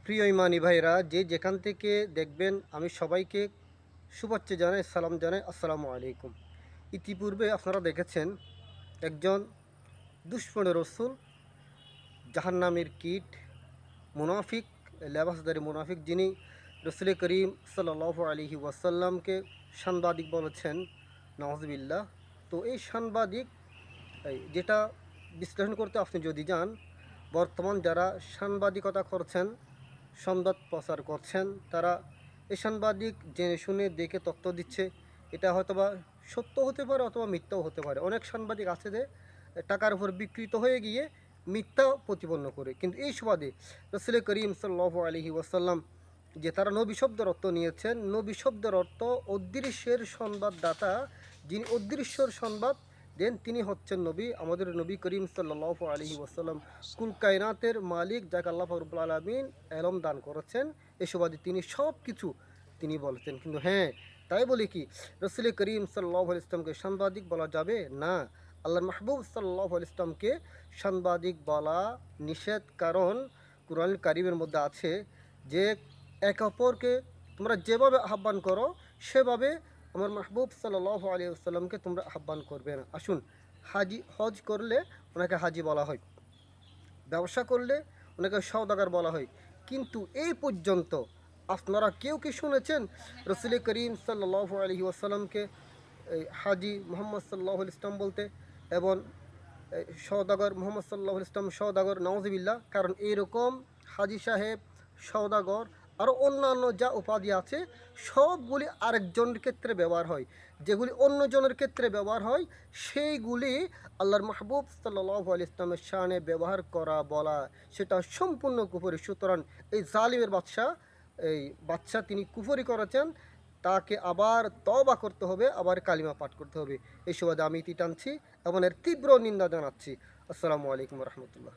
প্রিয় ইমানি ভাইরা, যে যেখান থেকে দেখবেন, আমি সবাইকে শুভেচ্ছা জানাই, সালাম জানাই, আসসালামু আলাইকুম। ইতিপূর্বে আপনারা দেখেছেন একজন দুশমনে রসুল, জাহান্নামের কীট, মুনাফিক, লেবাসদারি মুনাফিক, যিনি রসুল করিম সাল্লাল্লাহু আলাইহি ওয়াসাল্লামকে সাংবাদিক বলেছেন, নাউজুবিল্লাহ। তো এই সাংবাদিক, যেটা বিশ্লেষণ করতে আপনি যদি যান, বর্তমান যারা সাংবাদিকতা করছেন, সংবাদ প্রচার করছেন, তারা এই সাংবাদিক জেনে শুনে দেখে তথ্য দিচ্ছে। এটা হয়তোবা সত্য হতে পারে অথবা মিথ্যাও হতে পারে। অনেক সাংবাদিক আছে যে টাকার উপর বিকৃত হয়ে গিয়ে মিথ্যা প্রতিপন্ন করে। কিন্তু এই সুবাদে রাসূল করিম সাল্লাল্লাহু আলাইহি ওয়াসাল্লাম যে তারা নবী শব্দের অর্থ নিয়েছেন, নবী শব্দের অর্থ অদৃশ্যের সংবাদদাতা। যিনি অদৃশ্যর সংবাদ দেন তিনি হচ্ছেন নবী, আমাদের নবী করিম সাল্লাল্লাহু আলাইহি ওয়াসাল্লাম, কুল কায়নাতের মালিক, যাকে আল্লাহ রব্বুল আলামিন এলম দান করেছেন। এই সুবাদে তিনি সব কিছু তিনি বলেছেন। কিন্তু হ্যাঁ, তাই বলে কি রাসূল করিম সাল্লাল্লাহু আলাইহি ওয়াসাল্লামকে সাংবাদিক বলা যাবে? না, আল্লাহর মাহবুব সাল্লাল্লাহু আলাইহি ওয়াসাল্লামকে সাংবাদিক বলা নিষেধ। কারণ কুরআন কারীমের মধ্যে আছে যে একে অপরকে তোমরা যেভাবে আহ্বান করো সেভাবে আমার মাহবুব সাল্লাল্লাহু আলাইহি ওয়াসাল্লামকে তোমরা আহ্বান করবে না। আসুন, হজ করলে ওনাকে হাজি বলা হয়, ব্যবসা করলে ওনাকে সওদাগর বলা হয়। কিন্তু এই পর্যন্ত আপনারা কেউ কি শুনেছেন রসুল করিম সাল্লাল্লাহু আলাইহি ওয়াসাল্লামকে হাজি মোহাম্মদ সাল্লাল্লাহু আলাইহি ওয়াসাল্লাম বলতে, এবং সওদাগর মোহাম্মদ সাল্লাল্লাহু আলাইহি ওয়াসাল্লাম সওদাগর? নাউজুবিল্লাহ। কারণ এইরকম হাজি সাহেব, সওদাগর, আরও অন্যান্য যা উপাধি আছে সবগুলি আরেকজনের ক্ষেত্রে ব্যবহার হয়। যেগুলি অন্যজনের ক্ষেত্রে ব্যবহার হয় সেইগুলি আল্লাহর মাহবুব সাল্লাল্লাহু আলাইহি ইসলামের শানে ব্যবহার করা, বলা, সেটা সম্পূর্ণ কুফরি। সুতরাং এই জালিমের বাদশা তিনি কুফরি করেছেন, তাকে আবার তওবা করতে হবে, আবার কালিমা পাঠ করতে হবে। এই সুবাদে আমি ইতি টানছি এবং এর তীব্র নিন্দা জানাচ্ছি। আসসালামু আলাইকুম রহমতুল্লাহ।